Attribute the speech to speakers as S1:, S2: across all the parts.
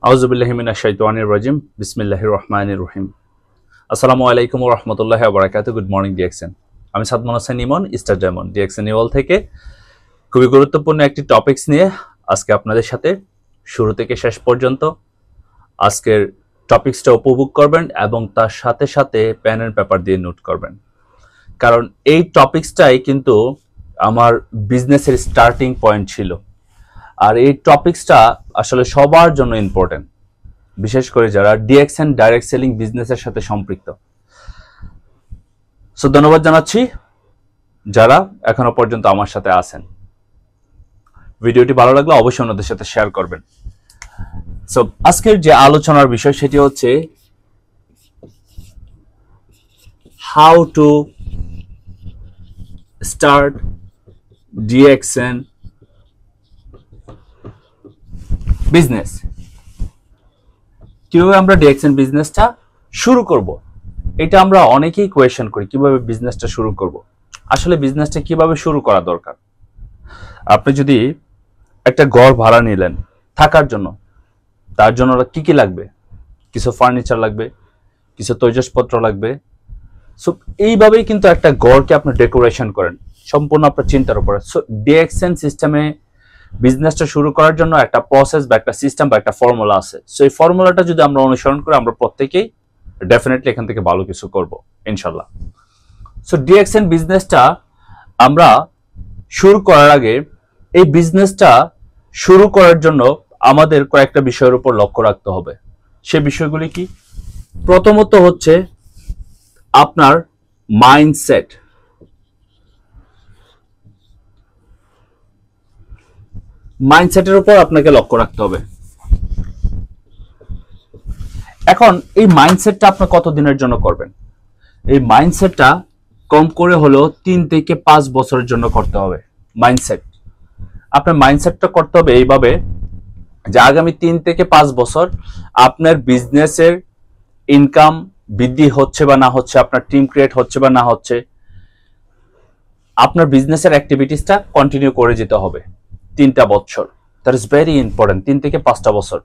S1: আউযুবিল্লাহি মিনাশ শাইতানির রাজিম বিসমিল্লাহির রহমানির রহিম। আসসালামু আলাইকুম ওয়া রাহমাতুল্লাহি ওয়া বারাকাতুহু। Good morning DXN. আমি Sadman Hossain Emon, star diamond DXN নিউল থেকে খুবই গুরুত্বপূর্ণ একটি টপিকস নিয়ে আজকে আপনাদের সাথে শুরু থেকে শেষ পর্যন্ত আজকের টপিকসটা উপভোগ করবেন এবং তার সাথে সাথে পেন এন্ড পেপার দিয়ে নোট করবেন, কারণ এই টপিকসটাই কিন্তু আমার বিজনেসের স্টার্টিং পয়েন্ট ছিল। আর এই টপিকসটা আসলে সবার জন্য ইম্পর্টেন্ট, বিশেষ করে যারা ডিএক্সএন ডাইরেক্ট সেলিং বিজনেসের সাথে সম্পৃক্ত। সো ধন্যবাদ জানাচ্ছি যারা এখনো পর্যন্ত আমার সাথে আছেন। ভিডিওটি ভালো লাগলে অবশ্যই অন্যদের সাথে শেয়ার করবেন। সো আজকের যে আলোচনার বিষয় সেটি হচ্ছে how to start DXN business. কিভাবে আমরা ডিএক্সএন বিজনেসটা শুরু করব, এটা আমরা অনেকেই কোয়েশ্চেন করি। কিভাবে বিজনেসটা শুরু করব, আসলে বিজনেসটা কিভাবে শুরু করা দরকার। আপনি যদি একটা ঘর ভাড়া নিলেন থাকার জন্য, তার জন্য কি কি লাগবে? কিছু ফার্নিচার লাগবে, কিছু তৈজসপত্র লাগবে। সো এইভাবেই কিন্তু একটা ঘরকে আপনি ডেকোরেশন করেন, সম্পূর্ণ আপনার চিন্তার উপরে। সো ডিএক্সএন সিস্টেমে বিজনেসটা শুরু করার জন্য একটা প্রসেস বা একটা সিস্টেম বা একটা ফর্মুলা আছে। সো এই ফর্মুলাটা যদি আমরা অনুসরণ করি, আমরা প্রত্যেকেই ডেফিনেটলি এখান থেকে ভালো কিছু করব ইনশাল্লাহ। সো ডিএক্সএন বিজনেসটা আমরা শুরু করার আগে, এই বিজনেসটা শুরু করার জন্য আমাদের কয়েকটা বিষয়ের উপর লক্ষ্য রাখতে হবে। সে বিষয়গুলি কি? প্রথমত হচ্ছে আপনার মাইন্ডসেট। মাইন্ডসেটের উপর আপনাকে লক্ষ্য রাখতে হবে। এখন এই মাইন্ডসেটটা আপনি কতদিনের জন্য করবেন? এই মাইন্ডসেটটা কম করে হলেও 3 থেকে 5 বছরের জন্য করতে হবে। মাইন্ডসেট, আপনার মাইন্ডসেটটা করতে হবে এইভাবে যে আগামী 3 থেকে 5 বছর আপনার বিজনেসের ইনকাম বৃদ্ধি হচ্ছে বা না হচ্ছে, আপনার টিম ক্রিয়েট হচ্ছে বা না হচ্ছে, আপনার বিজনেসের অ্যাক্টিভিটিসটা কন্টিনিউ করে যেতে হবে 3টা বছর। That is very important. 3 থেকে 5টা বছর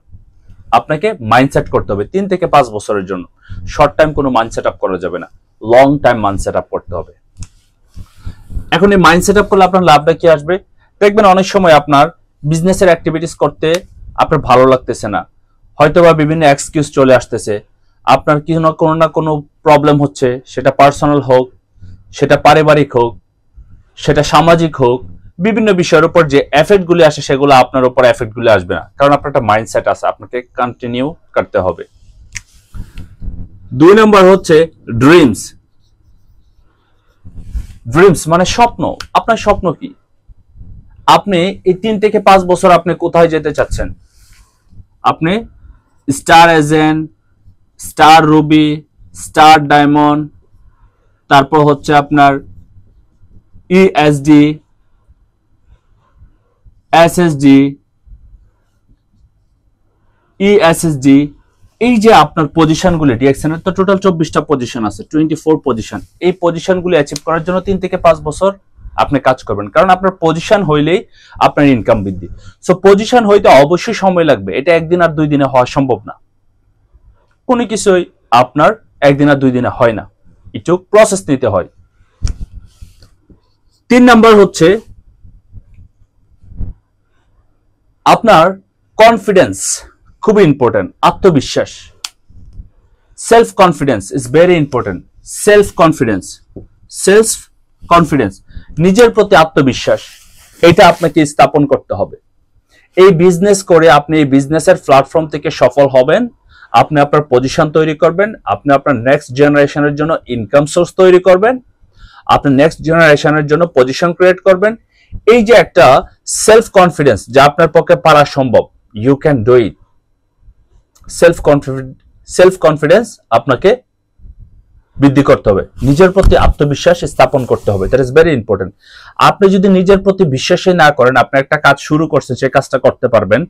S1: আপনাকে মাইন্ডসেট করতে হবে 3 থেকে 5 বছরের জন্য। শর্ট টাইম কোনো মাইন্ড সেট আপ করা যাবে না, long time mind set up করতে হবে। এখন এই মাইন্ড সেট আপ করলে আপনার লাভটা কি আসবে? দেখবেন অনেক সময় আপনার বিজনেসের অ্যাক্টিভিটিস করতে আপনার ভালো লাগতেছে না, হয়তোবা বিভিন্ন এক্সকিউজ চলে আসতেছে, আপনার কোনো না কোনো প্রবলেম হচ্ছে, সেটা পার্সোনাল হোক, সেটা পারিবারিক হোক, সেটা সামাজিক হোক। বিভিন্ন বিষয়ের উপর যে এফেক্টগুলি আসে সেগুলো আপনার উপর এফেক্টগুলি আসবে না, কারণ আপনার একটা মাইন্ডসেট আছে, আপনাকে কন্টিনিউ করতে হবে। 2 নম্বর হচ্ছে ড্রিমস। ড্রিমস মানে স্বপ্ন। আপনার স্বপ্ন কি? আপনি এই 3 থেকে 5 বছর আপনি কোথায় যেতে চাচ্ছেন? আপনি star agent, star Ruby, star diamond, তারপর হচ্ছে আপনার ইএসডি, এসএসডি, ইএসএসডি, এই যে আপনার পজিশনগুলি, ডিএক্সএন এর তো টোটাল 24টা পজিশন আছে, 24 পজিশন। এই পজিশনগুলি অ্যাচিভ করার জন্য 3 থেকে 5 বছর আপনি কাজ করবেন, কারণ আপনার পজিশন হইলেই আপনার ইনকাম বৃদ্ধি। সো পজিশন হইতে অবশ্যই সময় লাগবে, এটা একদিন আর 2 দিনে হওয়া সম্ভব না। কোনো কিছুই আপনার একদিন আর 2 দিনে হয় না, একটু প্রসেস নিতে হয়। 3 নাম্বার হচ্ছে আপনার কনফিডেন্স, খুবই ইম্পর্টেন্ট। আত্মবিশ্বাস, self confidence is very important. Self confidence, নিজের প্রতি আত্মবিশ্বাস, এটা আপনাকে স্থাপন করতে হবে। এই বিজনেস করে আপনি এই বিজনেসের প্ল্যাটফর্ম থেকে সফল হবেন, আপনি আপনার পজিশন তৈরি করবেন, আপনি আপনার নেক্সট জেনারেশনের জন্য ইনকাম সোর্স তৈরি করবেন, আপনি নেক্সট জেনারেশনের জন্য পজিশন ক্রিয়েট করবেন। এই যে একটা সেলফ কনফিডেন্স, যা আপনার পক্ষে পারা সম্ভব, you can do it. Self confidence আপনাকে বৃদ্ধি করতে হবে, নিজের প্রতি আত্মবিশ্বাস স্থাপন করতে হবে। That is very important. আপনি যদি নিজের প্রতি বিশ্বাসই না করেন, আপনি একটা কাজ শুরু করছেন, সেই কাজটা করতে পারবেন,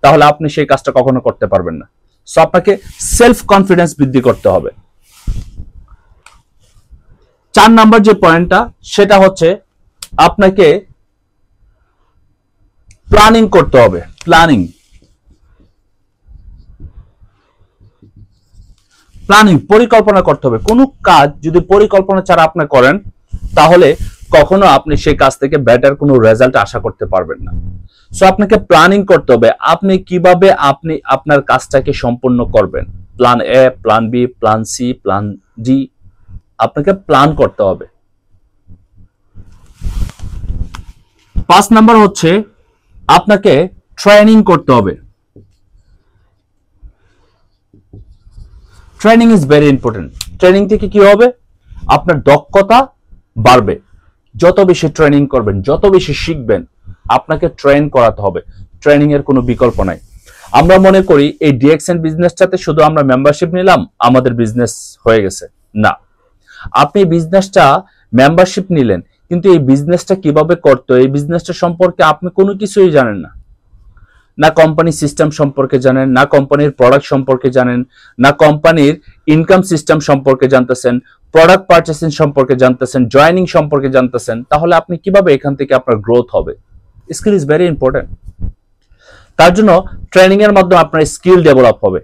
S1: তাহলে আপনি সেই কাজটা কখনো করতে পারবেন না। সো আপনাকে সেলফ কনফিডেন্স বৃদ্ধি করতে হবে। 4 নাম্বার যে পয়েন্টটা, সেটা হচ্ছে আপনাকে প্ল্যানিং করতে হবে। প্ল্যানিং, প্ল্যানিং, পরিকল্পনা করতে হবে। কোনো কাজ যদি পরিকল্পনা ছাড়া আপনি করেন তাহলে কখনো আপনি সেই কাজ থেকে বেটার কোনো রেজাল্ট আশা করতে পারবেন না। সো আপনাকে প্ল্যানিং করতে হবে, আপনি কিভাবে আপনি আপনার কাজটাকে সম্পূর্ণ করবেন। Plan A, plan B, plan C, plan D, আপনাকে প্ল্যান করতে হবে। 5 নাম্বার হচ্ছে আপনাকে ট্রেনিং করতে হবে। Training is very important. Training থেকে কি হবে? আপনার দক্ষতা বাড়বে। যত বেশি ট্রেনিং করবেন, যত বেশি শিখবেন, আপনাকে ট্রেন করাতে হবে। ট্রেনিং এর কোনো বিকল্প নাই। আমরা মনে করি এই ডিএক্সএন বিজনেসটাতে শুধু আমরা মেম্বারশিপ নিলাম, আমাদের বিজনেস হয়ে গেছে। না, আপনি বিজনেসটা মেম্বারশিপ নিলেন, কিন্তু এই বিজনেসটা কিভাবে করতে হয়, এই বিজনেসটা সম্পর্কে আপনি কোনো কিছুই জানেন না। না কোম্পানি সিস্টেম সম্পর্কে জানেন, না কোম্পানির প্রোডাক্ট সম্পর্কে জানেন, না কোম্পানির ইনকাম সিস্টেম সম্পর্কে জানতেছেন, প্রোডাক্ট পারচেসিং সম্পর্কে জানতেছেন, জয়েনিং সম্পর্কে জানতেছেন, তাহলে আপনি কিভাবে এখান থেকে আপনার গ্রোথ হবে? Skill is very important. তার জন্য ট্রেনিং এর মাধ্যমে আপনার স্কিল ডেভেলপ হবে।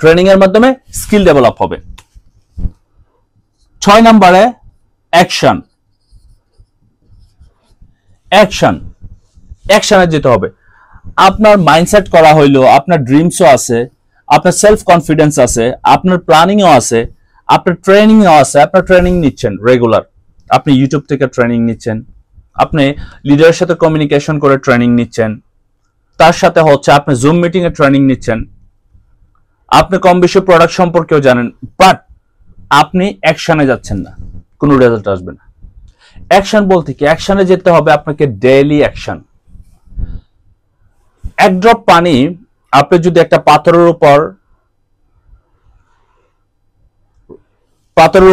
S1: ট্রেনিং এর মাধ্যমে স্কিল ডেভেলপ হবে। 6 নম্বরে অ্যাকশন। অ্যাকশন, অ্যাকশনে যেতে হবে। আপনার মাইন্ডসেট করা হইলো, আপনার ড্রিমসও আছে, আপনার সেলফ কনফিডেন্স আছে, আপনার প্ল্যানিংও আছে, আপনার ট্রেনিংও আছে। আপনার ট্রেনিং নিচ্ছেন রেগুলার, আপনি ইউটিউব থেকে ট্রেনিং নিচ্ছেন, আপনি লিডারের সাথে কমিউনিকেশন করে ট্রেনিং নিচ্ছেন, তার সাথে হচ্ছে আপনি জুম মিটিং এ ট্রেনিং নিচ্ছেন, আপনি কম বেশি প্রোডাক্ট সম্পর্কেও জানেন, বাট আপনি অ্যাকশনে যাচ্ছেন না, কোনো রেজাল্ট আসবে না। অ্যাকশন বলতে কি? অ্যাকশনে যেতে হবে আপনাকে, ডেইলি অ্যাকশন। এক ড্রপ পানি আপনি যদি একটা পাথরের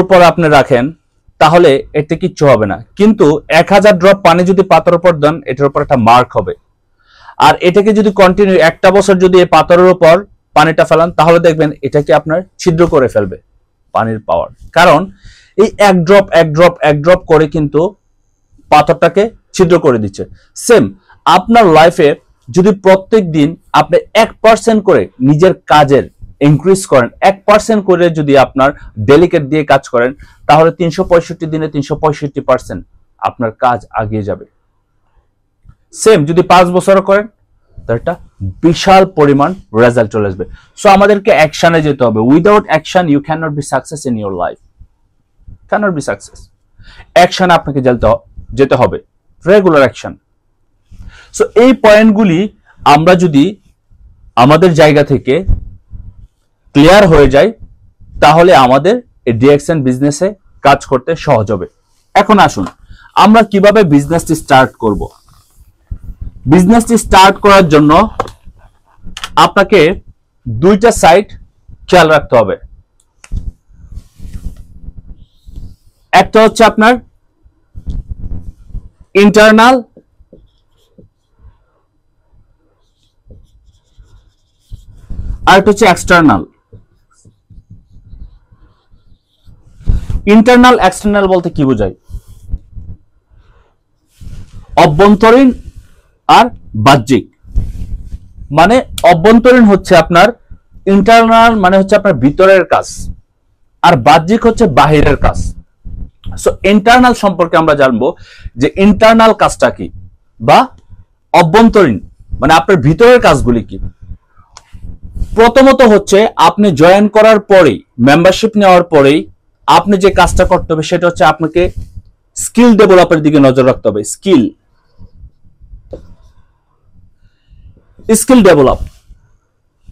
S1: উপর আপনি রাখেন তাহলে এতে কিচ্ছু হবে না, কিন্তু 1000 ড্রপ পানি যদি পাথরের উপর দেন এটার উপর একটা মার্ক হবে। আর এটাকে যদি কন্টিনিউ একটা বছর যদি এই পাথরের উপর পানিটা ফেলান তাহলে দেখবেন এটাকে আপনার ছিদ্র করে ফেলবে পানির পাওয়ার। কারণ এই এক ড্রপ করে কিন্তু পাথরটাকে ছিদ্র করে দিচ্ছে। সেম আপনার লাইফে যদি প্রত্যেক দিন আপনি 1% করে নিজের কাজের ইনক্রিজ করেন, 1% করে যদি আপনার ডেলিকেট দিয়ে কাজ করেন, তাহলে 365 দিনে 365% আপনার কাজ এগিয়ে যাবে। সেম যদি 5 বছর করেন তো একটা বিশাল পরিমাণ রেজাল্ট চলে আসবে। সো আমাদেরকে অ্যাকশনে যেতে হবে। Without action you can not be success in your life, can not be success. অ্যাকশনে আপনাকে যেতে হবে, রেগুলার অ্যাকশন। সো এই পয়েন্টগুলি আমরা যদি আমাদের জায়গা থেকে ক্লিয়ার হয়ে যায় তাহলে আমাদের এই ডিএক্সএন বিজনেসে কাজ করতে সহজ হবে। এখন আসুন আমরা কিভাবে বিজনেসটি স্টার্ট করব। বিজনেসটি স্টার্ট করার জন্য আপনাকে দুইটা সাইড খেয়াল রাখতে হবে। একটা হচ্ছে আপনার ইন্টারনাল, আর একটা হচ্ছে এক্সটার্নাল। ইন্টারনাল এক্সটার্নাল বলতে কি বোঝায়? অভ্যন্তরীণ আর বাহ্যিক। মানে অভ্যন্তরীণ হচ্ছে আপনার, ইন্টারনাল মানে হচ্ছে আপনার ভিতরের কাজ, আর বাহ্যিক হচ্ছে বাহিরের কাজ। সো ইন্টারনাল সম্পর্কে আমরা জানবো যে ইন্টারনাল কাজটা কি, বা অভ্যন্তরীণ মানে আপনার ভিতরের কাজগুলি কি। প্রথমত হচ্ছে আপনি জয়েন করার পরেই, মেম্বারশিপ নেওয়ার পরেই আপনি যে কাজটা করতে হবে সেটা হচ্ছে আপনাকে স্কিল ডেভেলপের দিকে নজর রাখতে হবে। স্কিল ডেভেলপ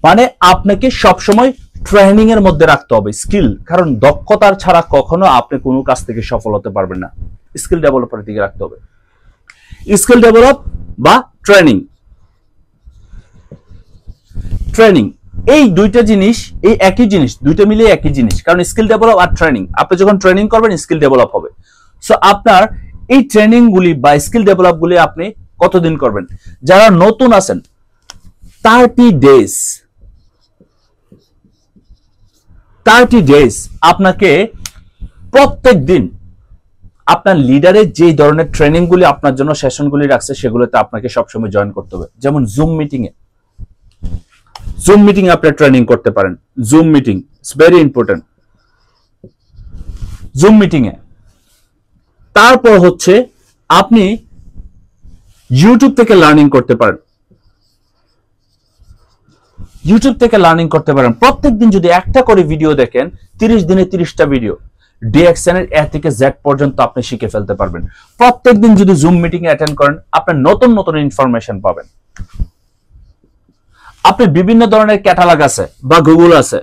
S1: মানে আপনাকে সবসময় ট্রেনিং এর মধ্যে রাখতে হবে স্কিল, কারণ দক্ষতার ছাড়া কখনো আপনি কোনো কাজ থেকে সফল হতে পারবেন না। স্কিল ডেভেলপের দিকে রাখতে হবে। স্কিল ডেভেলপ বা ট্রেনিং, এই দুইটা জিনিস এই একই জিনিস, দুইটা মিলে একই জিনিস। কারণ স্কিল ডেভেলপ আর ট্রেনিং, আপনি যখন ট্রেনিং করবেন স্কিল ডেভেলপ হবে। সো আপনার এই ট্রেনিং গুলি বা স্কিল ডেভেলপ গুলি আপনি কতদিন করবেন? যারা নতুন আছেন 30 ডেজ আপনাকে প্রত্যেক দিন আপনার লিডারের যে ধরনের ট্রেনিং গুলি আপনার জন্য সেশন গুলি রাখছে সেগুলোতে আপনাকে সবসময় জয়েন করতে হবে। যেমন জুম মিটিং এ জুম মিটিং আপনি ট্রেনিং করতে পারেন। Zoom meeting it's very important. Zoom meeting এ তারপর হচ্ছে আপনি ইউটিউব থেকে লার্নিং করতে পারেন। ইউটিউব থেকে লার্নিং করতে পারেন। প্রত্যেকদিন যদি একটা করে ভিডিও দেখেন, 30 দিনে 30টা ভিডিও ডিএক্সএন এর এ থেকে জেড পর্যন্ত আপনি শিখে ফেলতে পারবেন। প্রত্যেকদিন যদি জুম মিটিং এ অ্যাটেন্ড করেন, আপনার নতুন নতুন ইনফরমেশন পাবেন। আপনি বিভিন্ন ধরনের ক্যাটালগ আছে বা গুগল আছে,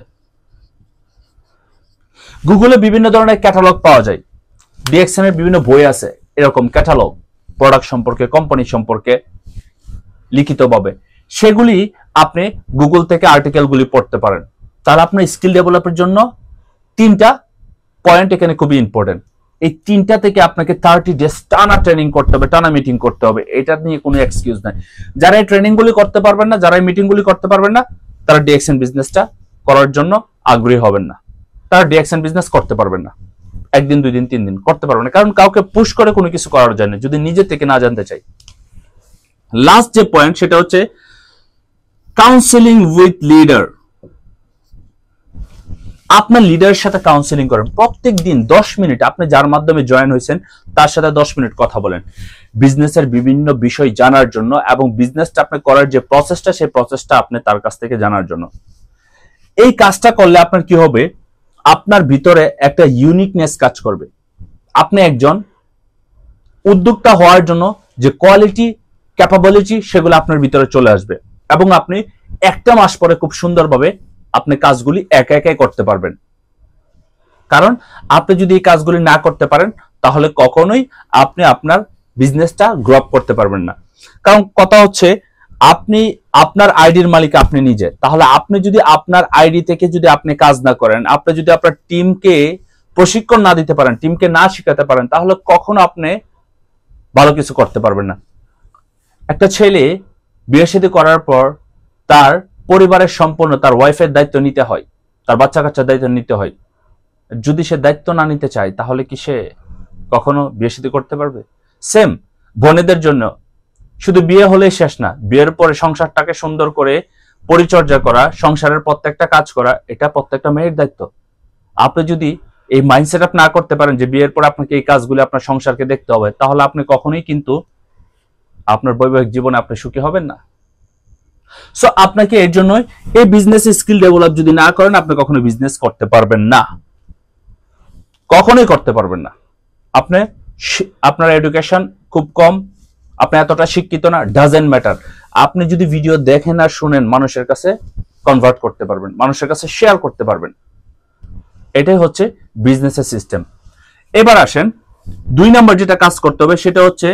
S1: গুগলে বিভিন্ন ধরনের ক্যাটালগ পাওয়া যায়। ডিএক্সএন এর বিভিন্ন বই আছে এরকম ক্যাটালগ, প্রোডাক্ট সম্পর্কে, কোম্পানি সম্পর্কে লিখিতভাবে। সেগুলি আপনি গুগল থেকে আর্টিকেলগুলি পড়তে পারেন। তাহলে আপনার স্কিল ডেভেলপের জন্য 3টা পয়েন্ট এখানে খুবই ইম্পর্টেন্ট। এই 3টা থেকে আপনাকে 30 ডেজ টানা ট্রেনিং করতে হবে, টানা মিটিং করতে হবে। এটা নিয়ে কোনো এক্সকিউজ নাই। যারা এই ট্রেনিং গুলি করতে পারবেন না, যারা এই মিটিং গুলি করতে পারবেন না, তারা ডিএক্সএন বিজনেসটা করার জন্য আগ্রহী হবেন না। তারা ডিএক্সএন বিজনেস করতে পারবেন না। 1 দিন 2 দিন 3 দিন করতে পারবেন না, কারণ কাউকে পুশ করে কোনো কিছু করার যায় না যদি নিজে থেকে না জানতে চাই। লাস্ট যে পয়েন্ট সেটা হচ্ছে কাউন্সেলিং উইথ লিডার। আপনার লিডারের সাথে কাউন্সেলিং করেন প্রত্যেক দিন 10 মিনিট। আপনি যার মাধ্যমে জয়েন হয়েছেন তার সাথে 10 মিনিট কথা বলেন বিজনেসের বিভিন্ন বিষয় জানার জন্য, এবং বিজনেসটা আপনি করার যে প্রসেসটা, সেই প্রসেসটা আপনি তার কাছ থেকে জানার জন্য। এই কাজটা করলে আপনার কি হবে, আপনার ভিতরে একটা ইউনিকনেস কাজ করবে। আপনি একজন উদ্যোক্তা হওয়ার জন্য যে কোয়ালিটি, ক্যাপাবিলিটি, সেগুলো আপনার ভিতরে চলে আসবে, এবং আপনি 1টা মাস পরে খুব সুন্দরভাবে আপনি কাজগুলি একা একাই করতে পারবেন। কারণ আপনি যদি এই কাজগুলি না করতে পারেন, তাহলে কখনোই আপনি আপনার বিজনেসটা গ্রো আপ করতে পারবেন না। কারণ কথা হচ্ছে, আপনি আপনার আইডির মালিক আপনি নিজে। তাহলে আপনি যদি আপনার আইডি থেকে যদি আপনি কাজ না করেন, আপনি যদি আপনার টিমকে প্রশিক্ষণ না দিতে পারেন, টিমকে না শিখাতে পারেন, তাহলে কখনো আপনি ভালো কিছু করতে পারবেন না। একটা ছেলে বিয়ে শাদী করার পর তার পরিবারের সম্পূর্ণ তার ওয়াইফের দায়িত্ব নিতে হয়, তার বাচ্চা কাচ্চার দায়িত্ব নিতে হয়। যদি সে দায়িত্ব না নিতে চায়, তাহলে কি সে কখনো বিয়ে শাদী করতে পারবে? সেম বোনেদের জন্য শুধু বিয়ে হলেই শেষ না, বিয়ের পরে সংসারটাকে সুন্দর করে পরিচর্যা করা, সংসারের প্রত্যেকটা কাজ করা, এটা প্রত্যেকটা মেয়ের দায়িত্ব। আপনি যদি এই মাইন্ডসেট আপ না করতে পারেন যে বিয়ের পর আপনাকে এই কাজগুলো আপনার সংসারকে দেখতে হবে, তাহলে আপনি কখনোই কিন্তু আপনার বৈবাহিক জীবনে আপনি সুখী হবেন না। সো আপনাকে এর জন্য এই বিজনেস স্কিল ডেভেলপ যদি না করেন, আপনি কখনো বিজনেস করতে পারবেন না, কখনোই করতে পারবেন না। আপনি আপনার এডুকেশন খুব কম, আপনি এতটা শিক্ষিত না, ডাজেন্ট ম্যাটার। আপনি যদি ভিডিও দেখেন আর শুনেন, মানুষের কাছে কনভার্ট করতে পারবেন, মানুষের কাছে শেয়ার করতে পারবেন। এটাই হচ্ছে বিজনেসের সিস্টেম। এবার আসেন 2 নাম্বার যেটা কাজ করতে হবে, সেটা হচ্ছে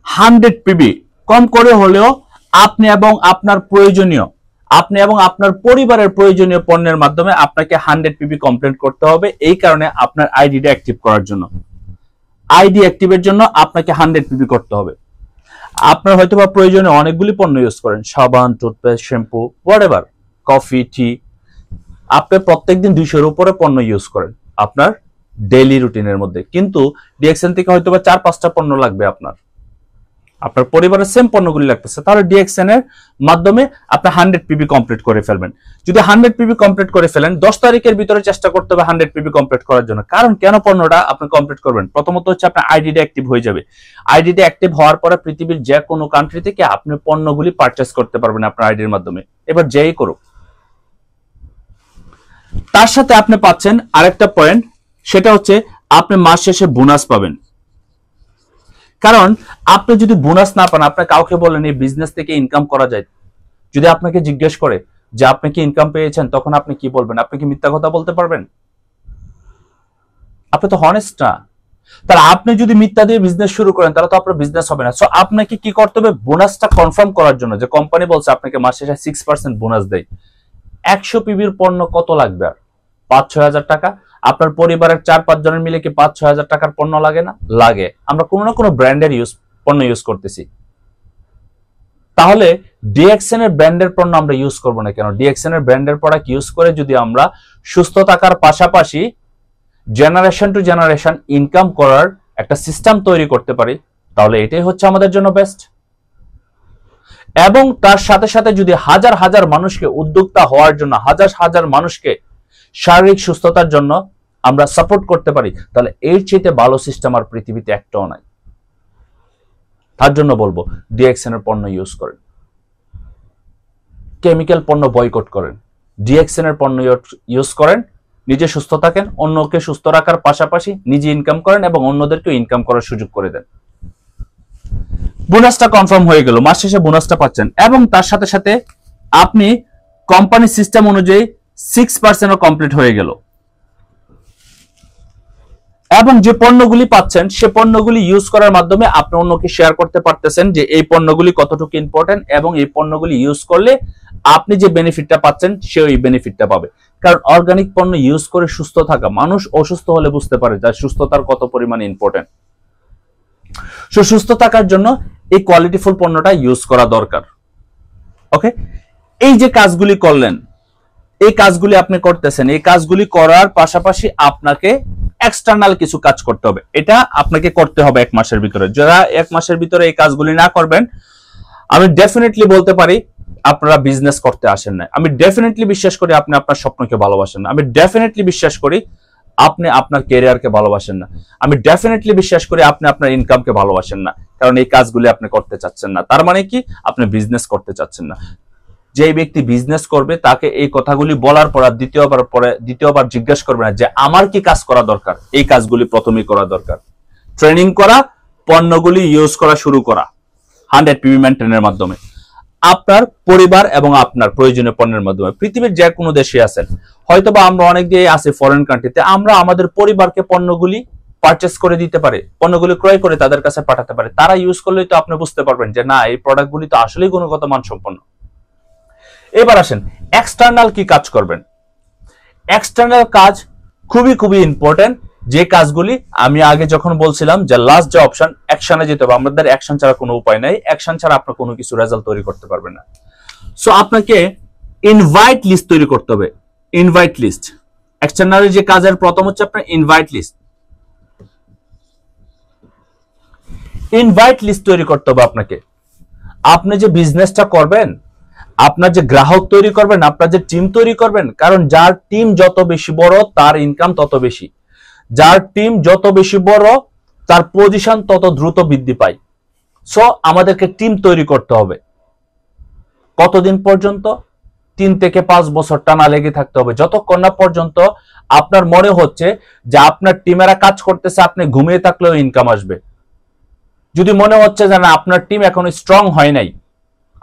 S1: 100 পিবি কম করে হলেও আপনি এবং আপনার প্রয়োজনীয়, আপনি এবং আপনার পরিবারের প্রয়োজনীয় পণ্যের মাধ্যমে আপনাকে 100 পিবি কমপ্লিট করতে হবে। এই কারণে আপনার আইডিটা অ্যাক্টিভ করার জন্য, আইডি অ্যাক্টিভের জন্য আপনাকে 100 পিবি করতে হবে। আপনার হয়তো বা প্রয়োজনে অনেকগুলি পণ্য ইউজ করেন, সাবান, টুথপেস্ট, শ্যাম্পু, হোয়াটএভার, কফি, টি। আপনি প্রত্যেকদিন 200-এর উপরে পণ্য ইউজ করেন আপনার ডেইলি রুটিনের মধ্যে, কিন্তু ডিএক্সএন থেকে হয়তো বা 4-5টা পণ্য লাগবে আপনার পরিবারের সেম পণ্যগুলি লাগতেছে। তাহলে ডিএক্সএন এর মাধ্যমে আপনি 100 পিবি কমপ্লিট করে ফেলবেন। যদি 100 পিবি কমপ্লিট করে ফেলেন, 10 তারিখের ভিতরে চেষ্টা করতে হবে 100 পিবি কমপ্লিট করার জন্য। কারণ কেন পণ্যটা আপনি কমপ্লিট করবেন? প্রথমত হচ্ছে আপনার আইডিটা অ্যাক্টিভ হয়ে যাবে। আইডিটা অ্যাক্টিভ হওয়ার পরে পৃথিবীর যে কোনো কান্ট্রি থেকে আপনি পণ্যগুলি পারচেজ করতে পারবেন আপনার আইডির মাধ্যমে। এবার যেই করুক, তার সাথে আপনি পাচ্ছেন আরেকটা পয়েন্ট, সেটা হচ্ছে আপনি মাস শেষে বোনাস পাবেন। কারণ আপনি যদি বোনাস না পান, আপনি কাউকে বলেন এই বিজনেস থেকে ইনকাম করা যায়, যদি আপনাকে জিজ্ঞেস করে যে আপনি কি ইনকাম পেয়েছেন, তখন আপনি কি বলবেন? আপনি কি মিথ্যা কথা বলতে পারবেন? আপনি তো হনেস্ট না। তাহলে আপনি যদি মিথ্যা দিয়ে বিজনেস শুরু করেন, তাহলে তো আপনার বিজনেস হবে না। সো আপনাকে কি করতে হবে? বোনাসটা কনফার্ম করার জন্য, যে কোম্পানি বলছে আপনাকে মাস শেষে 6% বোনাস দেয়, 100 পিবির পণ্য কত লাগবে? আর 5-6 হাজার টাকা। আপনার পরিবারের 4-5 জনের মিলে কি 5-6 হাজার টাকার পণ্য লাগে না? লাগে। আমরা কোনো না কোনো ব্র্যান্ডের পণ্য ইউজ করতেছি। তাহলে ডিএক্সএন এর ব্র্যান্ডের পণ্য আমরা ইউজ করব না কেন? ডিএক্সএন এর ব্র্যান্ডের প্রোডাক্ট ইউজ করে যদি আমরা সুস্থ থাকার পাশাপাশি জেনারেশন টু জেনারেশন ইনকাম করার একটা সিস্টেম তৈরি করতে পারি, তাহলে এটাই হচ্ছে আমাদের জন্য বেস্ট। এবং তার সাথে সাথে যদি হাজার হাজার মানুষকে উদ্যোক্তা হওয়ার জন্য, হাজার হাজার মানুষকে শারীরিক সুস্থতার জন্য আমরা সাপোর্ট করতে পারি, তাহলে এর চেয়ে ভালো সিস্টেম আর পৃথিবীতে একটাও নাই। তার জন্য বলবো ডিএক্সএন এর পণ্য ইউজ করেন, কেমিক্যাল পণ্য বয়কট করেন, ডিএক্সএন এর পণ্য ইউজ করেন, নিজে সুস্থ থাকেন, অন্যকে সুস্থ রাখার পাশাপাশি নিজে ইনকাম করেন এবং অন্যদেরকেও ইনকাম করার সুযোগ করে দেন। বোনাসটা কনফার্ম হয়ে গেল, মাস শেষে বোনাসটা পাচ্ছেন এবং তার সাথে সাথে আপনি কোম্পানি সিস্টেম অনুযায়ী 6% কমপ্লিট হয়ে গেল এবং যে পণ্যগুলি পাচ্ছেন সে পণ্যগুলি ইউজ করার মাধ্যমে আপনি অন্যকে শেয়ার করতে পারতেছেন যে এই পণ্যগুলি কতটুকু ইম্পর্টেন্ট এবং এই পণ্যগুলি ইউজ করলে আপনি যে বেনিফিটটা পাচ্ছেন সে ওই বেনিফিটটা পাবে। কারণ অর্গানিক পণ্য ইউজ করে সুস্থ থাকা, মানুষ অসুস্থ হলে বুঝতে পারে যে সুস্থতার কত পরিমাণে ইম্পর্টেন্ট। সো সুস্থ থাকার জন্য এই কোয়ালিটিফুল পণ্যটা ইউজ করা দরকার। ওকে, এই যে কাজগুলি করলেন, এই কাজগুলি আপনি করতেছেন, এই কাজগুলি করার পাশাপাশি আপনাকে এক্সটার্নাল কিছু কাজ করতে হবে। এটা আপনাকে করতে হবে 1 মাসের ভিতরে। যারা 1 মাসের ভিতরে এই কাজগুলি না করবেন, আমি ডেফিনেটলি বলতে পারি আপনারা বিজনেস করতে আসেন না। আমি ডেফিনেটলি বিশ্বাস করি আপনি আপনার স্বপ্নকে ভালোবাসেন না। আমি ডেফিনেটলি বিশ্বাস করি আপনি আপনার ক্যারিয়ারকে ভালোবাসেন না। আমি ডেফিনেটলি বিশ্বাস করি আপনি আপনার ইনকামকে ভালোবাসেন না, কারণ এই কাজগুলি আপনি করতে চাচ্ছেন না। তার মানে কি? আপনি বিজনেস করতে চাচ্ছেন না। যে ব্যক্তি বিজনেস করবে তাকে এই কথাগুলি বলার পর দ্বিতীয়বার জিজ্ঞাসা করবে না যে আমার কি কাজ করা দরকার। এই কাজগুলি প্রথমেই করা দরকার। ট্রেনিং করা, পণ্যগুলি ইউজ করা শুরু করা 100 PB মেইনটেইনের মাধ্যমে, আপনার পরিবার এবং আপনার প্রয়োজনীয় পণ্যের মাধ্যমে। পৃথিবীর যে কোনো দেশে আছেন, হয়তোবা আমরা অনেক দিয়ে আছি ফরেন কান্ট্রিতে, আমরা আমাদের পরিবারকে পণ্যগুলি পারচেস করে দিতে পারে, পণ্যগুলি ক্রয় করে তাদের কাছে পাঠাতে পারে। তারা ইউজ করলেই তো আপনি বুঝতে পারবেন যে না, এই প্রোডাক্টগুলি তো আসলেই গুণগত মানসম্পন্ন। এবার আসেন এক্সটার্নাল কি কাজ করবেন। এক্সটার্নাল কাজ খুবই খুবই ইম্পর্টেন্ট, যে কাজগুলি আমি আগে যখন বলছিলাম যে লাস্ট যে অপশন, অ্যাকশনে যেতে হবে। আমাদের অ্যাকশন ছাড়া কোনো উপায় নাই, অ্যাকশন ছাড়া আপনি কোনো কিছু রেজাল্ট তৈরি করতে পারবেন না। সো আপনাকে ইনভাইট লিস্ট তৈরি করতে হবে। ইনভাইট লিস্ট, এক্সটার্নাল যে কাজের প্রথম হচ্ছে আপনার ইনভাইট লিস্ট। ইনভাইট লিস্ট তৈরি করতে হবে আপনাকে। আপনি যে বিজনেসটা করবেন, আপনার যে গ্রাহক তৈরি করবেন, আপনার যে টিম তৈরি করবেন, কারণ যার টিম যত বেশি বড় তার ইনকাম তত বেশি, যার টিম যত বেশি বড় তার পজিশন তত দ্রুত বৃদ্ধি পায়। সো আমাদেরকে টিম তৈরি করতে হবে। কতদিন পর্যন্ত? 3 থেকে 5 বছর টানা লেগে থাকতে হবে, যতক্ষণ না পর্যন্ত আপনার মনে হচ্ছে যে আপনার টিমেরা কাজ করতেছে, আপনি ঘুমিয়ে থাকলেও ইনকাম আসবে। যদি মনে হচ্ছে যে না, আপনার টিম এখনো স্ট্রং হয় নাই,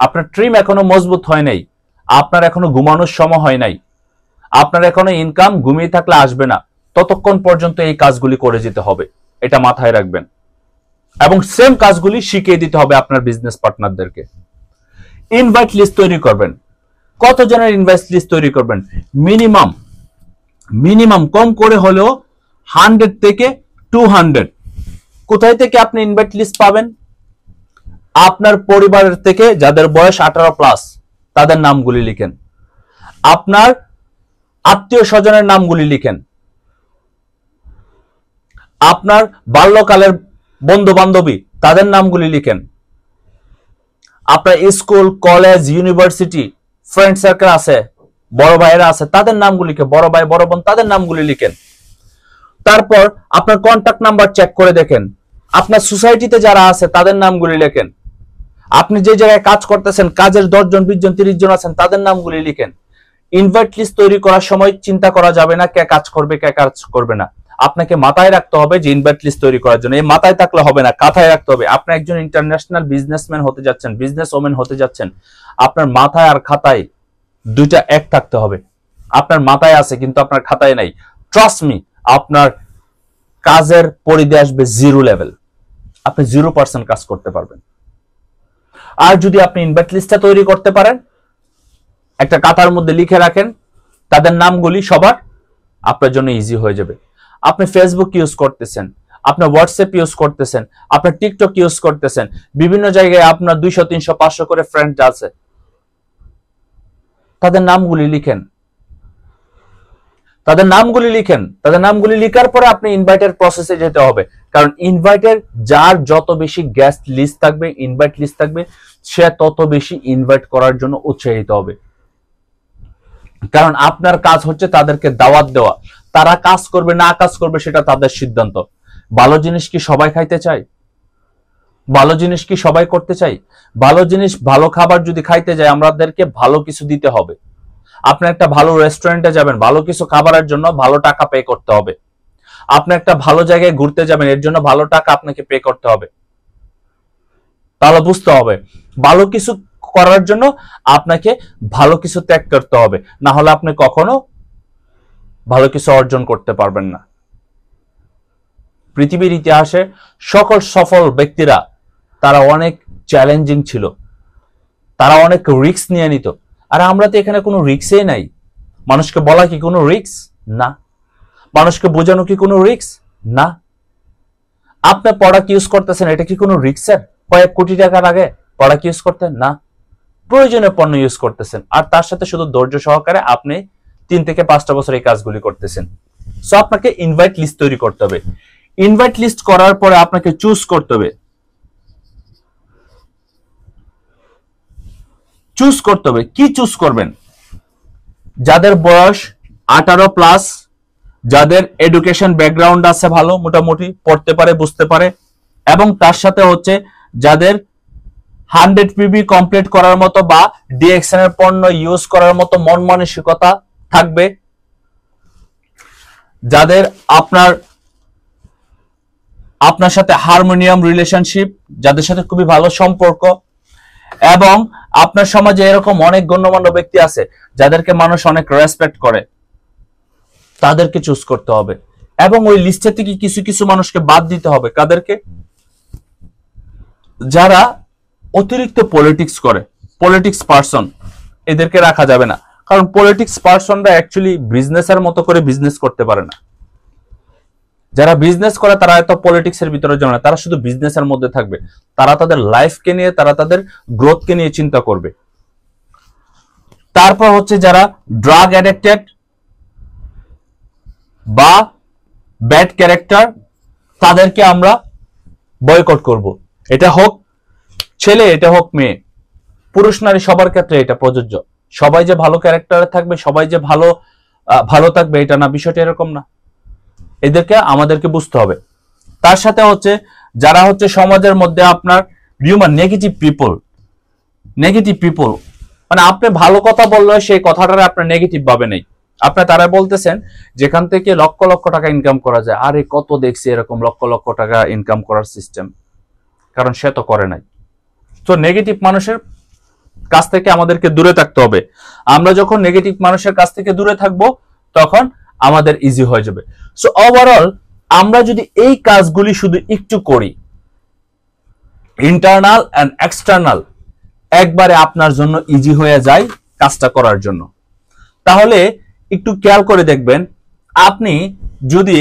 S1: আপনার টিম এখনো মজবুত হয় নাই, আপনার এখনো ঘুমানোর সময় হয় নাই, আপনার এখনো ইনকাম ঘুমিয়ে থাকলে আসবে না, ততক্ষণ পর্যন্ত এই কাজগুলি করে যেতে হবে। এটা মাথায় রাখবেন এবং সেম কাজগুলি শিখিয়ে দিতে হবে আপনার বিজনেস পার্টনারদেরকে। ইনভাইট লিস্ট তৈরি করবেন। কতজনের ইনভাইট লিস্ট তৈরি করবেন? মিনিমাম কম করে হলেও 100 থেকে 200। কোথায় থেকে আপনি ইনভাইট লিস্ট পাবেন? আপনার পরিবারের থেকে যাদের বয়স 18+ তাদের নামগুলি লিখেন, আপনার আত্মীয় স্বজনের নামগুলি লিখেন, আপনার বাল্যকালের বন্ধু বান্ধবী তাদের নামগুলি লিখেন, আপনার school, college, university friend circle আছে, বড় ভাইয়েরা আছে, তাদের নামগুলি লিখেন, বড় ভাই বড় বোন তাদের নামগুলি লিখেন। তারপর আপনার কন্টাক্ট নাম্বার চেক করে দেখেন, আপনার সোসাইটিতে যারা আছে তাদের নামগুলি লেখেন, আপনি যে জায়গায় কাজ করতেছেন কাজের 10 জন 20 জন 30 জন আছেন তাদের নামগুলি লিখেন। ইনভাইট লিস্ট তৈরি করার সময় চিন্তা করা যাবে না কে কাজ করবে কে কাজ করবে না। আপনাকে মাথায় রাখতে হবে যে ইনভাইট লিস্ট তৈরি করার জন্য, এই মাথায় থাকলে হবে না, কাঁথায় রাখতে হবে। আপনি একজন ইন্টারন্যাশনাল বিজনেসম্যান হতে যাচ্ছেন, বিজনেস ওমেন হতে যাচ্ছেন, আপনার মাথায় আর খাতায় দুইটা এক থাকতে হবে। আপনার মাথায় আছে কিন্তু আপনার খাতায় নাই, ট্রাস্ট মি, আপনার কাজের পরিধি আসবে 0 লেভেল, আপনি 0% কাজ করতে পারবেন। আর যদি আপনি ইনভাইট লিস্টটা তৈরি করতে পারেন, একটা খাতার মধ্যে লিখে রাখেন তাদের নামগুলি সবার, আপনার জন্য ইজি হয়ে যাবে। আপনি ফেসবুক ইউজ করতেছেন, আপনার হোয়াটসঅ্যাপ ইউজ করতেছেন, আপনার টিকটক ইউজ করতেছেন, বিভিন্ন জায়গায় আপনার 200 300 500 করে ফ্রেন্ড আছে, তাদের নামগুলি লিখেন, তাদের নামগুলি লিখার পরে আপনি ইনভাইটের প্রসেসে যেতে হবে। কারণ ইনভাইটের যার যত বেশি গেস্ট লিস্ট থাকবে, ইনভাইট লিস্ট থাকবে, সে তত বেশি ইনভাইট করার জন্য উৎসাহিত হবে। কারণ আপনার কাজ হচ্ছে তাদেরকে দাওয়াত দেওয়া। তারা কাজ করবে না কাজ করবে সেটা তাদের সিদ্ধান্ত। ভালো জিনিস কি সবাই খাইতে চায়? ভালো জিনিস কি সবাই করতে চাই? ভালো জিনিস, ভালো খাবার যদি খাইতে যায় আমাদেরকে ভালো কিছু দিতে হবে। আপনি একটা ভালো রেস্টুরেন্টে যাবেন, ভালো কিছু খাবারের জন্য ভালো টাকা পে করতে হবে। আপনি একটা ভালো জায়গায় ঘুরতে যাবেন, এর জন্য ভালো টাকা আপনাকে পে করতে হবে। তাহলে বুঝতে হবে ভালো কিছু করার জন্য আপনাকে ভালো কিছু ত্যাগ করতে হবে, না হলে আপনি কখনো ভালো কিছু অর্জন করতে পারবেন না। পৃথিবীর ইতিহাসে সকল সফল ব্যক্তিরা তারা অনেক চ্যালেঞ্জিং ছিল, তারা অনেক রিস্ক নিয়ে নিত। আর আমরা তো এখানে কোনো রিস্কই নাই। মানুষকে বলা কি কোনো রিস্ক? না। মানুষকে বোঝানো কি কোনো রিস্ক? না। আপনি প্রোডাক্ট ইউজ করতেছেন, এটা কি কোনো রিস্কের? কয়েক কোটি টাকার আগে প্রোডাক্ট ইউজ করতেন না, প্রয়োজনীয় পণ্য ইউজ করতেছেন। আর তার সাথে শুধু ধৈর্য সহকারে আপনি 3 থেকে 5টা বছর এই কাজগুলি করতেছেন। সো আপনাকে ইনভাইট লিস্ট তৈরি করতে হবে। ইনভাইট লিস্ট করার পরে আপনাকে চুজ করতে হবে। চুজ করতে হবে কি চুজ করবেন? যাদের বয়স 18+, যাদের এডুকেশন ব্যাকগ্রাউন্ড আছে ভালো, মোটামুটি পড়তে পারে, বুঝতে পারে, এবং তার সাথে হচ্ছে যাদের 100 পিবি কমপ্লিট করার মতো বা ডিএক্সএন এর পণ্য ইউজ করার মতো মন মানসিকতা থাকবে, যাদের আপনার সাথে হারমোনিয়াম রিলেশনশিপ, যাদের সাথে খুবই ভালো সম্পর্ক, এবং আপনার সমাজে এরকম অনেক গণ্যমান্য ব্যক্তি আছে যাদেরকে মানুষ অনেক রেসপেক্ট করে, তাদেরকে চুজ করতে হবে। এবং ওই লিস্টে থেকে কিছু কিছু মানুষকে বাদ দিতে হবে। কাদেরকে? যারা অতিরিক্ত পলিটিক্স করে, পলিটিক্স পার্সন, এদেরকে রাখা যাবে না। কারণ পলিটিক্স পার্সনরা অ্যাকচুয়ালি বিজনেসের মতো করে বিজনেস করতে পারে না। যারা বিজনেস করে তারা এত পলিটিক্স এর ভিতরে যাবে না, তারা শুধু বিজনেসের মধ্যে থাকবে। তারা তাদের লাইফকে নিয়ে, তারা তাদের গ্রোথকে নিয়ে চিন্তা করবে। তারপর হচ্ছে যারা ড্রাগ অ্যাডিক্টেড বা ব্যাড ক্যারেক্টার, তাদেরকে আমরা বয়কট করব। এটা হোক ছেলে, এটা হোক মেয়ে, পুরুষ নারী সবার ক্ষেত্রে এটা প্রযোজ্য। সবাই যে ভালো ক্যারেক্টারে থাকবে, সবাই যে ভালো থাকবে এটা না, বিষয়টা এরকম না। এদেরকে আমাদেরকে বুঝতে হবে। তার সাথে হচ্ছে যারা হচ্ছে সমাজের মধ্যে আপনার নেগেটিভ পিপল, মানে আপনি ভালো কথা বললে সেই কথাটারে আপনার নেগেটিভ ভাবে নেই। আপনি তারা বলতেছেন যেখান থেকে লক্ষ লক্ষ টাকা ইনকাম করা যায়, আরে কত দেখছি এরকম লক্ষ লক্ষ টাকা ইনকাম করার সিস্টেম, কারণ সে তো করে নাই। তো নেগেটিভ মানুষের কাছ থেকে আমাদেরকে দূরে থাকতে হবে। আমরা যখন নেগেটিভ মানুষের কাছ থেকে দূরে থাকবো তখন আমাদের ইজি হয়ে যাবে। সো ওভারঅল আমরা যদি এই কাজগুলি শুধু একটু করি, ইন্টারনাল এন্ড এক্সটার্নাল, একবারে আপনার জন্য ইজি হয়ে যায় কাজটা করার জন্য। তাহলে একটু খেয়াল করে দেখবেন, আপনি যদি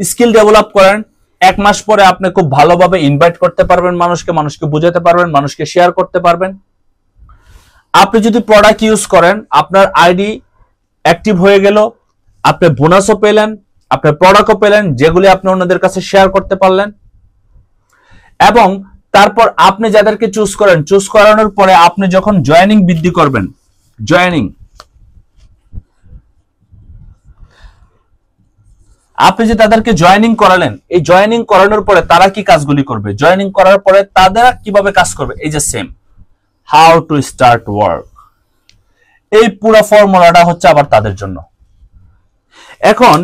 S1: স্কিল ডেভেলপ করেন, 1 মাস পরে আপনি খুব ভালোভাবে ইনভাইট করতে পারবেন মানুষকে বোঝাতে পারবেন, মানুষকে শেয়ার করতে পারবেন। আপনি যদি প্রোডাক্ট ইউজ করেন, আপনার আইডি অ্যাক্টিভ হয়ে গেল, আপনি বোনাসও পেলেন, আপনি প্রোডাক্টও পেলেন, যেগুলি আপনি অন্যদের কাছে শেয়ার করতে পারলেন। এবং তারপর আপনি যাদেরকে চুজ করেন, চুজ করানোর পরে আপনি যখন জয়েনিং বৃদ্ধি করবেন, আপনি যে তাদেরকে জয়েনিং করালেন, এই জয়েনিং করানোর পরে তারা কি কাজগুলি করবে, জয়েনিং করার পরে তারা কিভাবে কাজ করবে, এই যে same how to start work, এই পুরো ফর্মুলাটা হচ্ছে আবার তাদের জন্য। এখন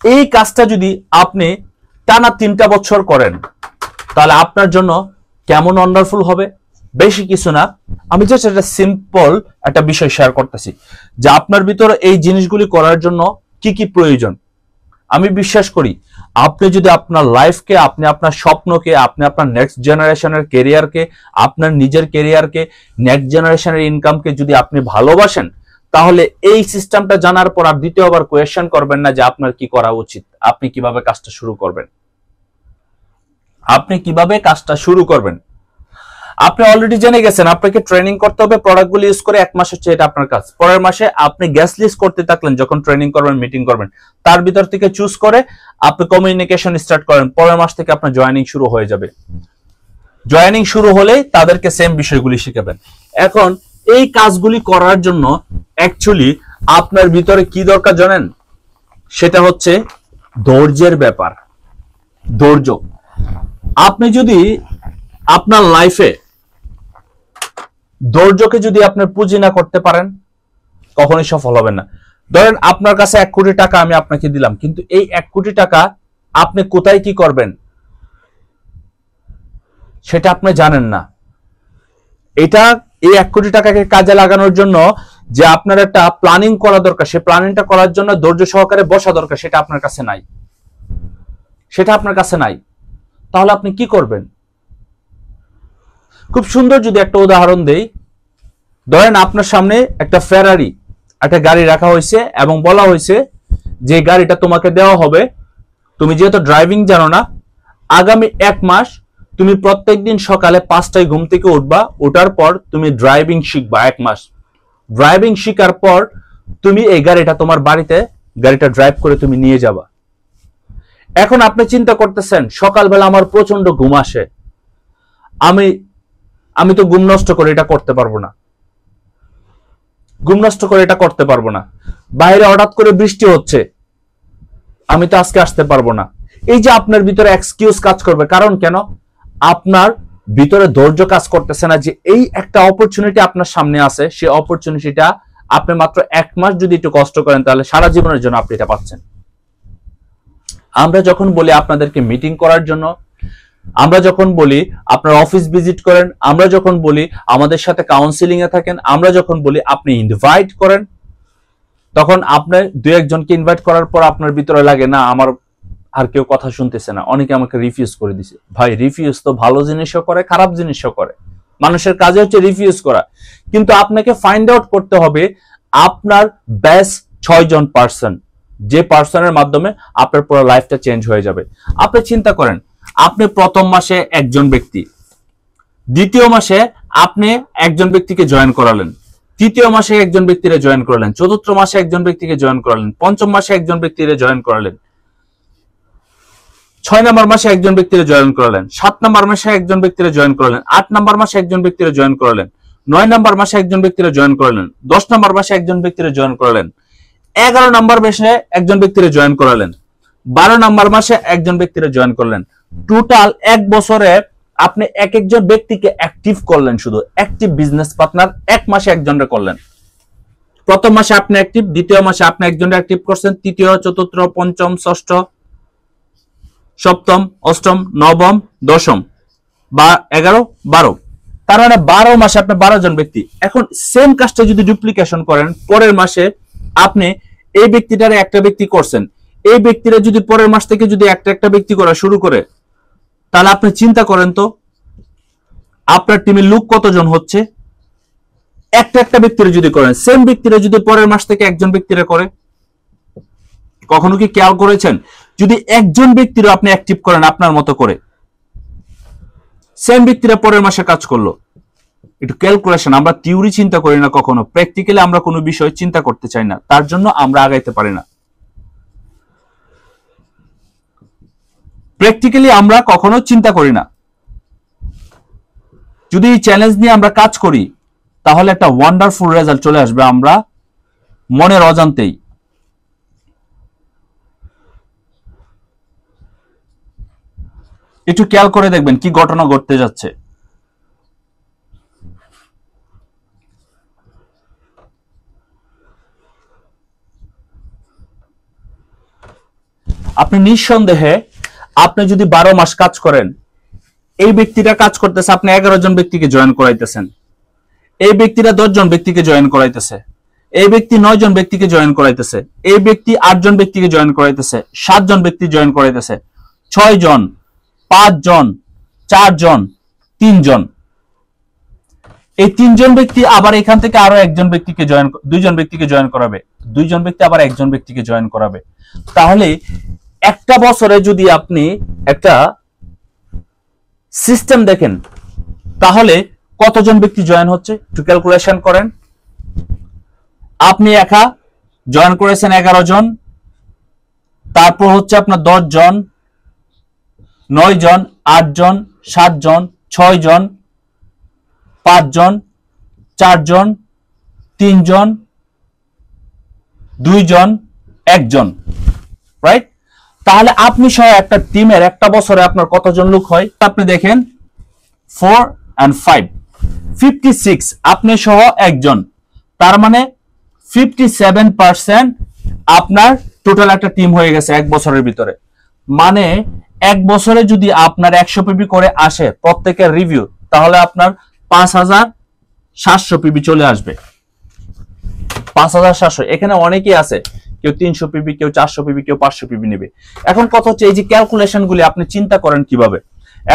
S1: এই কাজটা যদি আপনি টানা 3টা বছর করেন, তাহলে আপনার জন্য কেমন ওয়ান্ডারফুল হবে। বেশি কিছু না, আমি জাস্ট একটা সিম্পল একটা বিষয় শেয়ার করতেছি যে আপনার ভিতরে এই জিনিসগুলি করার জন্য কি কি প্রয়োজন। আমি বিশ্বাস করি আপনি যদি আপনার লাইফকে, আপনি আপনার স্বপ্নকে, আপনি আপনার নেক্সট জেনারেশনের ক্যারিয়ারকে, আপনার নিজের ক্যারিয়ারকে, নেক্সট জেনারেশনের ইনকামকে যদি আপনি ভালোবাসেন, তাহলে এই সিস্টেমটা জানার পর আর দ্বিতীয়বার কোয়েশ্চেন করবেন না যে আপনার কি করা উচিত, আপনি কিভাবে কাজটা শুরু করবেন। আপনি অলরেডি জেনে গেছেন আপনাকে ট্রেনিং করতে হবে, প্রোডাক্টগুলো ইউজ করে 1 মাস হচ্ছে এটা আপনার কাজ। পরের মাসে আপনি গ্যাস লিস্ট করতে থাকলেন, যখন ট্রেনিং করবেন, মিটিং করবেন, তার ভিতর থেকে চুজ করে আপনি কমিউনিকেশন স্টার্ট করেন, পরের মাস থেকে আপনার জয়েনিং শুরু হয়ে যাবে। জয়েনিং শুরু হলেই তাদেরকে সেম বিষয়গুলি শিখাবেন। এখন এই কাজগুলি করার জন্য অ্যাকচুয়ালি আপনার ভিতরে কি দরকার জানেন? সেটা হচ্ছে ধৈর্যের ব্যাপার। ধৈর্য। আপনি যদি আপনার লাইফে ধৈর্যকে যদি আপনি পুঁজি না করতে পারেন, কখনোই সফল হবেন না। ধরেন আপনার কাছে 1 কোটি টাকা আমি আপনাকে দিলাম, কিন্তু এই 1 কোটি টাকা আপনি কোথায় কি করবেন সেটা আপনি জানেন না। এটা এই 1 কোটি টাকাকে কাজে লাগানোর জন্য যে আপনার একটা প্ল্যানিং করা দরকার, সেই প্ল্যানিংটা করার জন্য ধৈর্য সহকারে বসা দরকার, সেটা আপনার কাছে নাই। সেটা আপনার কাছে নাই। তাহলে আপনি কি করবেন? খুব সুন্দর যদি একটা উদাহরণ দেই, ধরেন আপনার সামনে একটা ফেরারি একটা গাড়ি রাখা হয়েছে এবং বলা হয়েছে যে গাড়িটা তোমাকে দেওয়া হবে, তুমি যেহেতু ড্রাইভিং জানো না, আগামী 1 মাস তুমি প্রত্যেকদিন সকালে 5টায় ঘুম থেকে উঠবা, ওঠার পর তুমি ড্রাইভিং শিখবা 1 মাস। ড্রাইভিং শিখার পর তুমি এই গাড়িটা তোমার বাড়িতে গাড়িটা ড্রাইভ করে তুমি নিয়ে যাবা। এখন আপনি চিন্তা করতেছেন সকালবেলা আমার প্রচন্ড ঘুম আসে, আমি তো ঘুম নষ্ট করে এটা করতে পারবো না, ঘুম নষ্ট করে এটা করতে পারবো না। বাইরে হঠাৎ করে বৃষ্টি হচ্ছে, আমি তো আজকে আসতে পারবো না। এই যে আপনার ভিতরে এক্সকিউজ কাজ করবে, কারণ কেন? আপনার ভিতরে ধৈর্য কাজ করতেছে না যে এই একটা অপরচুনিটি আপনার সামনে আছে, সেই অপরচুনিটিটা আপনি মাত্র 1 মাস যদি একটু কষ্ট করেন তাহলে সারা জীবনের জন্য আপনি এটা পাচ্ছেন। আমরা যখন বলি আপনাদেরকে মিটিং করার জন্য, আমরা যখন বলি আপনার অফিস ভিজিট করেন, আমরা যখন বলি আমাদের সাথে কাউন্সিলিং এ থাকেন, আমরা যখন বলি আপনি ইনভাইট করেন, তখন আপনি 2-1 জনকে ইনভাইট করার পর আপনার ভিতরে লাগে না আমার আর কেউ কথা শুনতেছে না, অনেকে আমাকে রিফিউজ করে দিছে। ভাই, রিফিউজ তো ভালো জিনিসও করে, খারাপ জিনিসও করে। মানুষের কাজে হচ্ছে রিফিউজ করা। কিন্তু আপনাকে ফাইন্ড আউট করতে হবে আপনার বেস্ট 6 জন পার্সন, যে পার্সনের মাধ্যমে আপনার পুরো লাইফটা চেঞ্জ হয়ে যাবে। আপনি চিন্তা করেন, আপনি প্রথম মাসে 1 জন ব্যক্তি, দ্বিতীয় মাসে আপনি 1 জন ব্যক্তিকে জয়েন করালেন, তৃতীয় মাসে 1 জন ব্যক্তিরে জয়েন করালেন, চতুর্থ মাসে 1 জন ব্যক্তিকে জয়েন করালেন, পঞ্চম মাসে 1 জন ব্যক্তিরে জয়েন করালেন, 6 নম্বর মাসে 1 জন ব্যক্তিরে জয়েন করালেন, 7 নম্বর মাসে 1 জন ব্যক্তিরে জয়েন করালেন, 8 নম্বর মাসে 1 জন ব্যক্তিরে জয়েন করালেন, 9 নম্বর মাসে 1 জন ব্যক্তিরে জয়েন করালেন, 10 নম্বর মাসে 1 জন ব্যক্তিরে জয়েন করালেন, 11 নম্বর মাসে 1 জন ব্যক্তিরে জয়েন করালেন, 12 নম্বর মাসে 1 জন ব্যক্তিরে জয়েন করলেন। টোটাল 1 বছরে আপনি এক একজন ব্যক্তিকে অ্যাক্টিভ করলেন, শুধু অ্যাক্টিভ বিজনেস পার্টনার 1 মাসে 1 জনরে করলেন। প্রথম মাসে আপনি অ্যাক্টিভ, দ্বিতীয় মাসে আপনি 1 জনরে অ্যাক্টিভ করছেন, তৃতীয়, চতুর্থ, পঞ্চম, ষষ্ঠ, সপ্তম, অষ্টম, নবম, দশম বা 11, 12, তার মানে 12 মাসে আপনি 12 জন ব্যক্তি। এখন সেম কাজটা যদি ডুপ্লিকেশন করেন, পরের মাসে আপনি এই ব্যক্তিটারে একটা ব্যক্তি করছেন, এই ব্যক্তিরা যদি পরের মাস থেকে যদি একটা ব্যক্তি করা শুরু করে, তাহলে আপনি চিন্তা করেন তো আপনার টিমের লোক কতজন হচ্ছে। একটা ব্যক্তিরা যদি করেন, সেম ব্যক্তিরা যদি পরের মাস থেকে 1 জন ব্যক্তিরা করে, কখনো কি খেয়াল করেছেন যদি 1 জন ব্যক্তিরও আপনি অ্যাক্টিভ করেন আপনার মতো করে, সেম ব্যক্তিরা পরের মাসে কাজ করলো। একটু ক্যালকুলেশন, আমরা থিওরি চিন্তা করি না কখনো, প্র্যাকটিক্যালি আমরা কোনো বিষয় চিন্তা করতে চাই না, তার জন্য আমরা আগাইতে পারি না। প্র্যাকটিক্যালি আমরা কখনো চিন্তা করি না। যদি এই চ্যালেঞ্জ নিয়ে আমরা কাজ করি তাহলে একটা ওয়ান্ডারফুল রেজাল্ট চলে আসবে আমরা মনের অজান্তেই। একটু খেয়াল করে দেখবেন কি ঘটনা ঘটতে যাচ্ছে। আপনি নিঃসন্দেহে আপনি যদি 12 মাস কাজ করেন, এই ব্যক্তিটা কাজ করতেছে, আপনি 11 জন ব্যক্তিকে জয়েন করাইতেছেন, এই ব্যক্তিরা 10 জন ব্যক্তিকে জয়েন করাইতেছে, এই ব্যক্তি 9 জন ব্যক্তিকে জয়েন করাইতেছে, এই ব্যক্তি 8 জন ব্যক্তিকে জয়েন করাইতেছে, 7 জন ব্যক্তি জয়েন করাইতেছে, 6 জন, 5 জন, 4 জন, 3 জন। এই 3 জন ব্যক্তি আবার এখান থেকে আরো 1 জন ব্যক্তিকে জয়েন, 2 জন ব্যক্তিকে জয়েন করাবে, 2 জন ব্যক্তি আবার 1 জন ব্যক্তিকে জয়েন করাবে। তাহলে একটা বছরে যদি আপনি একটা সিস্টেম দেখেন তাহলে কতজন ব্যক্তি জয়েন হচ্ছে একটু ক্যালকুলেশন করেন। আপনি একা জয়েন করেছেন 11 জন, তারপর হচ্ছে আপনার 10 জন, 9 জন, 8 জন, 7 জন, 6 জন, 5 জন, 4 জন, 3 জন, 2 জন, 1 জন, রাইট? তাহলে আপনি সহ একটা টিমের একটা বছরে আপনার কতজন লোক হয়? আপনি দেখেন 4 and 5 56, আপনি সহ একজন, তার মানে 57% আপনার টোটাল একটা টিম হয়ে গেছে এক বছরের ভিতরে। মানে এক বছরে যদি আপনার 100 পিবি করে আসে প্রত্যেকের রিভিউ, তাহলে আপনার 5700 পিবি চলে আসবে। 5700। এখানে অনেকেই আছে, কেউ 300 পিবি, কেউ 400 পিবি, কেউ 500 পিবি নেবে। এখন কথা হচ্ছে এই যে ক্যালকুলেশন গুলি আপনি চিন্তা করেন কিভাবে।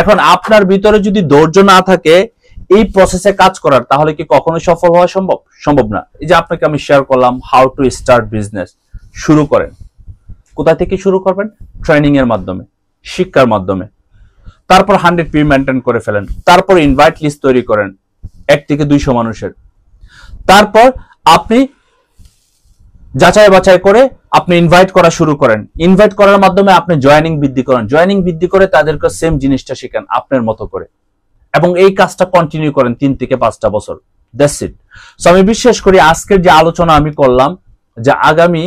S1: এখন আপনার ভিতরে যদি ধৈর্য না থাকে এই প্রসেসে কাজ করার, তাহলে কি কখনোই সফল হওয়া সম্ভব? সম্ভব না। এই যে আপনাকে আমি শেয়ার করলাম হাউ টু স্টার্ট বিজনেস। শুরু করেন। কোথা থেকে শুরু করবেন? ট্রেনিং এর মাধ্যমে, শিক্ষার মাধ্যমে। তারপর 100 পিবি মেনটেন করে ফেলেন। তারপর ইনভাইট লিস্ট তৈরি করেন 1 থেকে 200 মানুষের। তারপর আপনি যাচাই বাছাই করে আপনি ইনভাইট করা শুরু করেন। ইনভাইট করার মাধ্যমে আপনি জয়েনিং বৃদ্ধি করেন। জয়েনিং বৃদ্ধি করে তাদেরকে সেম জিনিসটা শেখান আপনার মতো করে, এবং এই কাজটা কন্টিনিউ করেন 3 থেকে 5টা বছর। That's it. সো আমি বিশ্বাস করি আজকের যে আলোচনা আমি করলাম, যে আগামী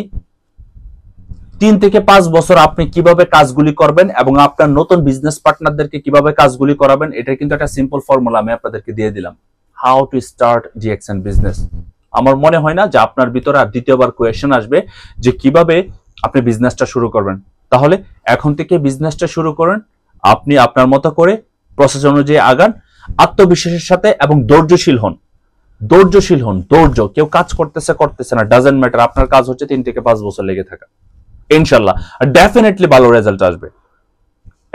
S1: 3 থেকে 5 বছর আপনি কিভাবে কাজগুলি করবেন এবং আপনার নতুন বিজনেস পার্টনারদেরকে কিভাবে কাজগুলি করাবেন, এটা কিন্তু একটা সিম্পল ফর্মুলা আমি আপনাদেরকে দিয়ে দিলাম। How to start DXN business. আমার মনে হয় না যে আপনার ভিতরে আর দ্বিতীয়বার কোয়েশ্চেন আসবে যে কিভাবে আপনি বিজনেসটা শুরু করবেন। তাহলে এখন থেকে বিজনেসটা শুরু করেন, আপনি আপনার মতো করে প্রসেস অনুযায়ী আগান, আত্মবিশ্বাসের সাথে, এবং ধৈর্যশীল হন। ধৈর্যশীল হন, ধৈর্য। কেউ কাজ করতেছে না, ডাজেন্ট ম্যাটার। আপনার কাজ হচ্ছে 3 থেকে 5 বছর লেগে থাকা। ইনশাল্লাহ ডেফিনেটলি ভালো রেজাল্ট আসবে।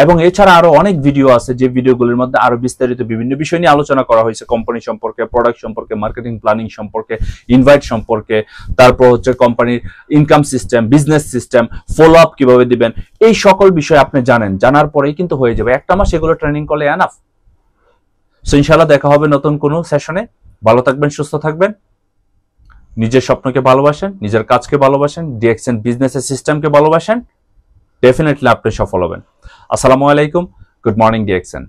S1: এবং এছাড়া আরো অনেক ভিডিও আছে যে ভিডিওগুলোর মধ্যে আরো বিস্তারিত বিভিন্ন বিষয় নিয়ে আলোচনা করা হয়েছে, কোম্পানি সম্পর্কে, প্রোডাক্ট সম্পর্কে, মার্কেটিং প্ল্যানিং সম্পর্কে, ইনভাইট সম্পর্কে, তারপর হচ্ছে কোম্পানির income system, business system, follow up কিভাবে দিবেন, এই সকল বিষয় আপনি জানেন। জানার পরেই কিন্তু হয়ে যাবে, একটা মাস এগুলো ট্রেনিং করলে এনাফ। সো ইনশাআল্লাহ দেখা হবে নতুন কোনো সেশনে। ভালো থাকবেন, সুস্থ থাকবেন, নিজের স্বপ্নকে ভালোবাসেন, নিজের কাজকে ভালোবাসেন, ডিএক্সএন বিজনেসের সিস্টেমকে ভালোবাসেন, ডেফিনেটলি আপনি সফল হবেন। আসসালামু আলাইকুম, গুড মর্নিং ডিএক্সএন।